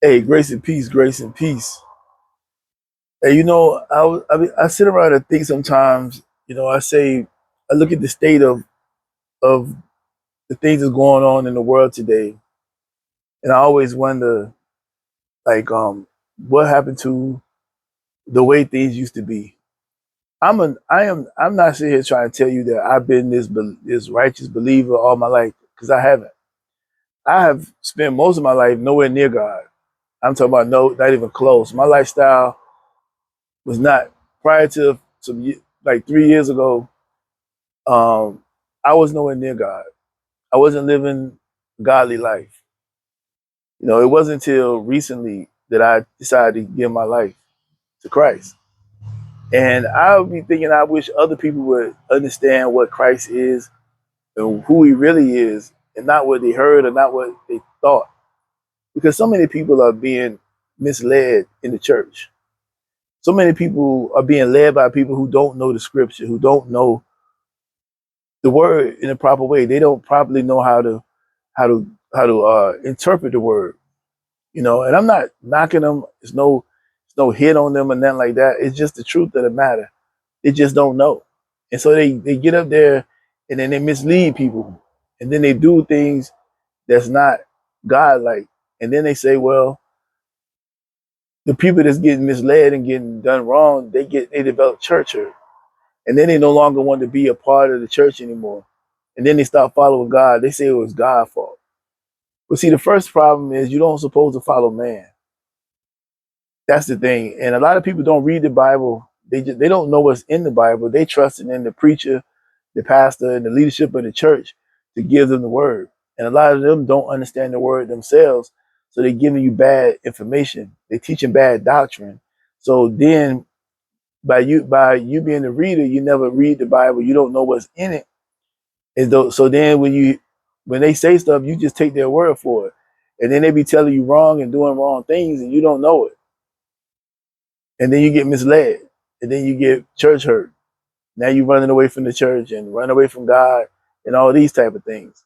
Hey, grace and peace, grace and peace. Hey, I sit around and think sometimes. I say, I look at the state of the things that's going on in the world today, and I always wonder, like, what happened to the way things used to be. I'm not sitting here trying to tell you that I've been this righteous believer all my life, because I haven't. I have spent most of my life nowhere near God. I'm talking about no, not even close. My lifestyle was not prior to like 3 years ago. I was nowhere near God. I wasn't living a godly life. It wasn't until recently that I decided to give my life to Christ. And I would be thinking, I wish other people would understand what Christ is and who he really is, and not what they heard or not what they thought. Because so many people are being misled in the church. So many people are being led by people who don't know the scripture, who don't know the word in a proper way. They don't properly know how to interpret the word. And I'm not knocking them. It's no hit on them or nothing like that. It's just the truth of the matter. They just don't know. And so they get up there and then they mislead people. And then they do things that's not God like. And then they say, well, the people that's getting misled and getting done wrong, they develop church hurt. And then they no longer want to be a part of the church anymore. And then they start following God. They say it was God's fault. But see, the first problem is you don't supposed to follow man. That's the thing. And a lot of people don't read the Bible. They don't know what's in the Bible. They trust in the preacher, the pastor, and the leadership of the church to give them the word. And a lot of them don't understand the word themselves. So they're giving you bad information. They're teaching bad doctrine. So then by you being a reader, you never read the Bible. You don't know what's in it. And so then when they say stuff, you just take their word for it. And then they be telling you wrong and doing wrong things and you don't know it. And then you get misled. And then you get church hurt. Now you're running away from the church and run away from God and all these type of things.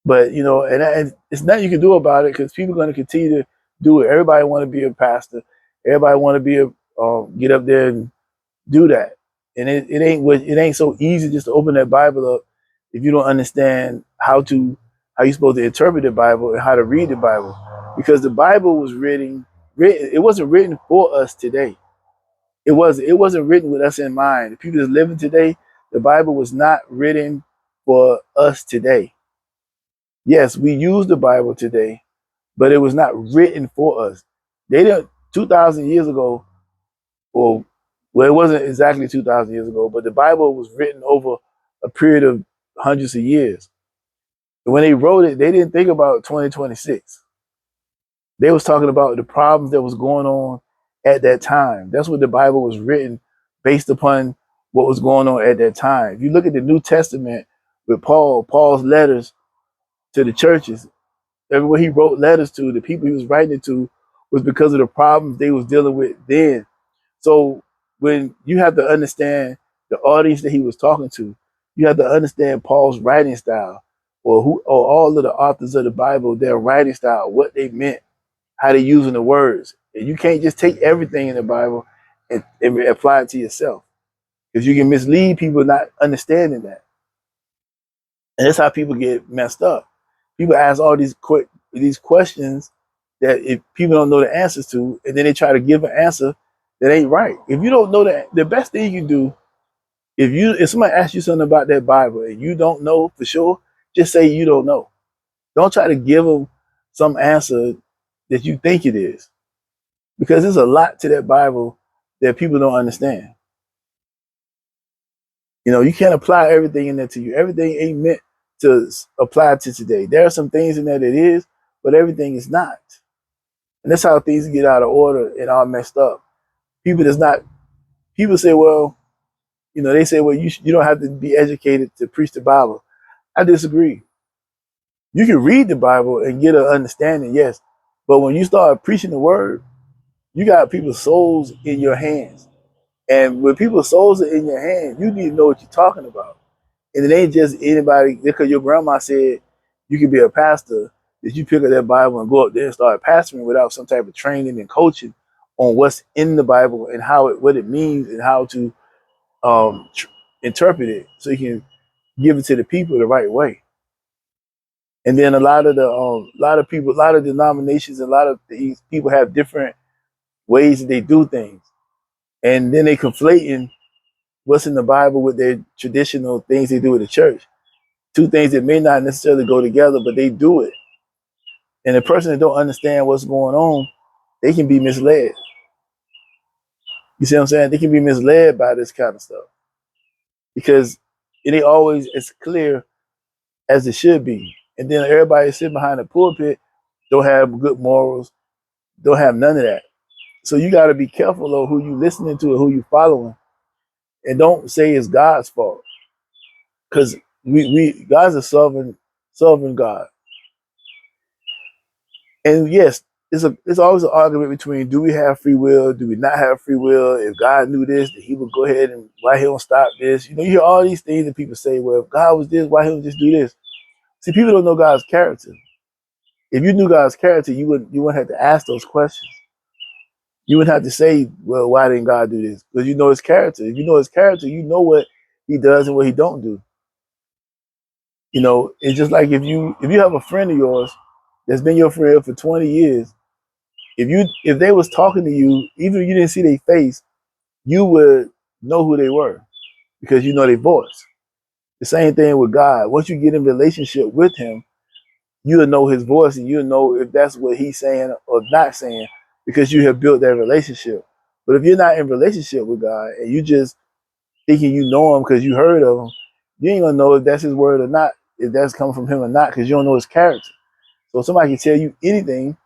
But and it's nothing you can do about it, because people are going to continue to do it. Everybody want to be a pastor. Everybody want to be a get up there and do that. And it ain't so easy just to open that Bible up if you don't understand how you're supposed to interpret the Bible and how to read the Bible. Because the Bible was written, it wasn't written for us today. It wasn't written with us in mind. The people that's living today, the Bible was not written for us today. Yes, we use the Bible today, but it was not written for us. They didn't 2,000 years ago, or well, it wasn't exactly 2,000 years ago, but the Bible was written over a period of hundreds of years. And when they wrote it, they didn't think about 2026. They was talking about the problems that was going on at that time. That's what the Bible was written based upon what was going on at that time. If you look at the New Testament with Paul's letters to the churches, everywhere he wrote letters to, the people he was writing it to, was because of the problems they was dealing with then. So when you have to understand the audience that he was talking to, you have to understand Paul's writing style, or all of the authors of the Bible, their writing style, what they meant, how they using the words. And you can't just take everything in the Bible and apply it to yourself, because you can mislead people not understanding that. And that's how people get messed up. People ask all these questions that if people don't know the answers to, and then they try to give an answer that ain't right. If you don't know that, the best thing you do, if somebody asks you something about that Bible and you don't know for sure, just say you don't know. Don't try to give them some answer that you think it is, because there's a lot to that Bible that people don't understand. You can't apply everything in there to you. Everything ain't meant to apply to today. There are some things in there that is, but everything is not. And that's how things get out of order and all messed up. People does not. People say, well, they say, well, you don't have to be educated to preach the Bible. I disagree. You can read the Bible and get an understanding, yes, but when you start preaching the word, you got people's souls in your hands. And when people's souls are in your hands, you need to know what you're talking about. And it ain't just anybody, because your grandma said you could be a pastor. that you pick up that Bible and go up there and start pastoring without some type of training and coaching on what's in the Bible and what it means and how to um, tr- interpret it so you can give it to the people the right way. And then a lot of people, a lot of denominations, a lot of these people have different ways that they do things, and then they conflating what's in the Bible with their traditional things they do at the church. Two things that may not necessarily go together, but they do it. And the person that don't understand what's going on, they can be misled. You see what I'm saying? They can be misled by this kind of stuff because it ain't always as clear as it should be. And then everybody sitting behind the pulpit don't have good morals, don't have none of that. So you got to be careful of who you listening to and who you following, and don't say it's God's fault because we God's a sovereign God. And yes, it's always an argument between do we have free will, do we not have free will? If God knew this, then He would go ahead and why He don't stop this? You know, you hear all these things that people say. Well, if God was this, why He don't just do this? See, people don't know God's character. If you knew God's character, you wouldn't have to ask those questions. You wouldn't have to say, well, why didn't God do this? Because you know His character. If you know His character, you know what He does and what He don't do. You know, it's just like if you have a friend of yours that's been your friend for 20 years, if they was talking to you, even if you didn't see their face, you would know who they were because you know their voice. The same thing with God. Once you get in relationship with Him, you'll know His voice and you'll know if that's what He's saying or not saying because you have built that relationship. But if you're not in relationship with God and you just thinking you know Him because you heard of Him, you ain't gonna know if that's His word or not, if that's coming from Him or not, because you don't know His character. So somebody can tell you anything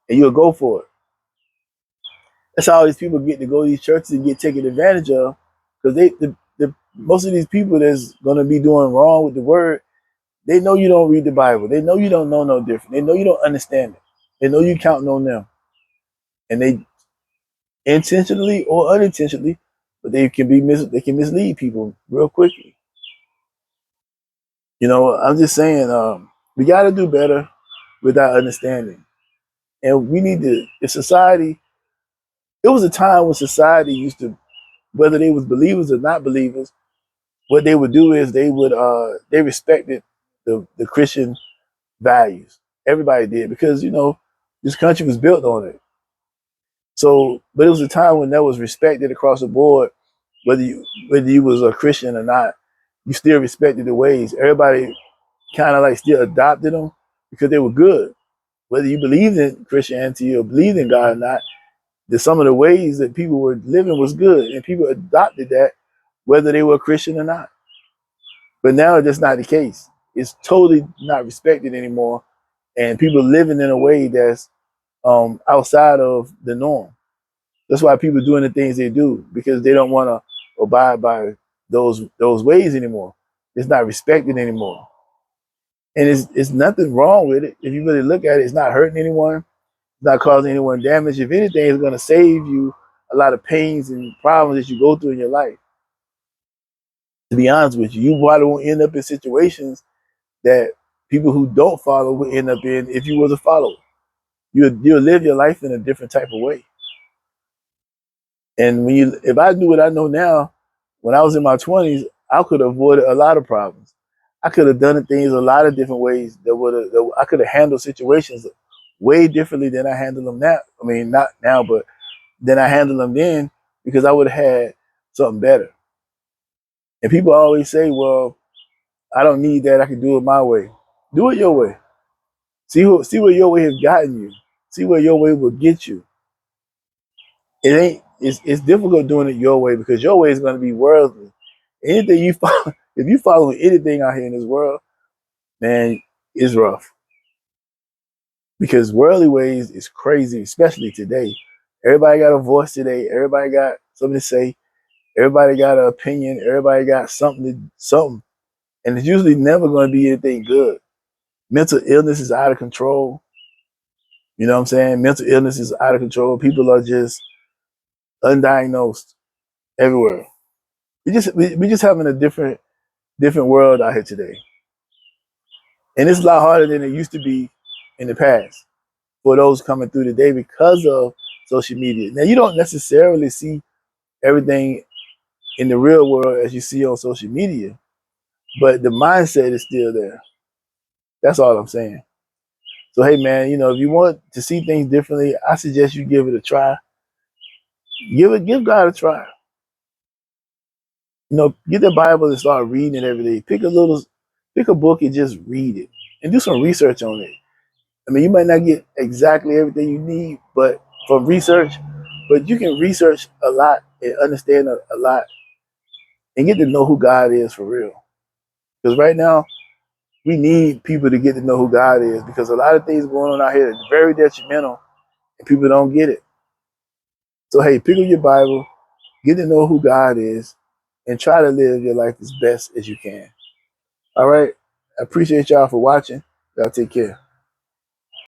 and you'll go for it. That's how all these people get to go to these churches and get taken advantage of, because most of these people that's gonna be doing wrong with the word, they know you don't read the Bible. They know you don't know no different. They know you don't understand it. They know you counting on them, and they intentionally or unintentionally, but they can mislead people real quickly. You know, I'm just saying, we got to do better with our understanding, and we need to. If society, it was a time when society used to, whether they was believers or not believers, what they would do is they respected the Christian values. Everybody did because this country was built on it. So, but it was a time when that was respected across the board, whether you was a Christian or not. You still respected the ways. Everybody kind of like still adopted them because they were good. Whether you believed in Christianity or believed in God or not, some of the ways that people were living was good, and people adopted that, whether they were Christian or not. But now that's not the case. It's totally not respected anymore, and people living in a way that's outside of the norm. That's why people doing the things they do because they don't want to abide by those ways anymore. It's not respected anymore, and it's nothing wrong with it if you really look at it. It's not hurting anyone. It's not causing anyone damage. If anything, it's going to save you a lot of pains and problems that you go through in your life. To be honest with you, you probably won't end up in situations that people who don't follow will end up in if you was a follower. You'll live your life in a different type of way. And if I knew what I know now, when I was in my 20s, I could have avoided a lot of problems. I could have done things a lot of different ways I could have handled situations way differently than I handle them now. I mean, not now, but than I handled them then because I would have had something better. And people always say, well, I don't need that. I can do it my way. Do it your way. See where your way has gotten you. See where your way will get you. It ain't. It's difficult doing it your way because your way is going to be worldly. Anything you follow, if you follow anything out here in this world, man, it's rough because worldly ways is crazy, especially today. Everybody got a voice today. Everybody got something to say. Everybody got an opinion. Everybody got something, and it's usually never going to be anything good. Mental illness is out of control. You know what I'm saying? Mental illness is out of control. People are just undiagnosed everywhere. We just having a different world out here today, and it's a lot harder than it used to be in the past for those coming through today because of social media. Now, you don't necessarily see everything in the real world as you see on social media, but the mindset is still there. That's all I'm saying. So, hey, man, if you want to see things differently, I suggest you give it a try. Give God a try. Get the Bible and start reading it every day. Pick a book and just read it and do some research on it. I mean, you might not get exactly everything you need, but from research, but you can research a lot and understand a lot and get to know who God is for real. Because right now, we need people to get to know who God is because a lot of things going on out here is very detrimental and people don't get it. So, hey, pick up your Bible, get to know who God is, and try to live your life as best as you can. All right. I appreciate y'all for watching. Y'all take care.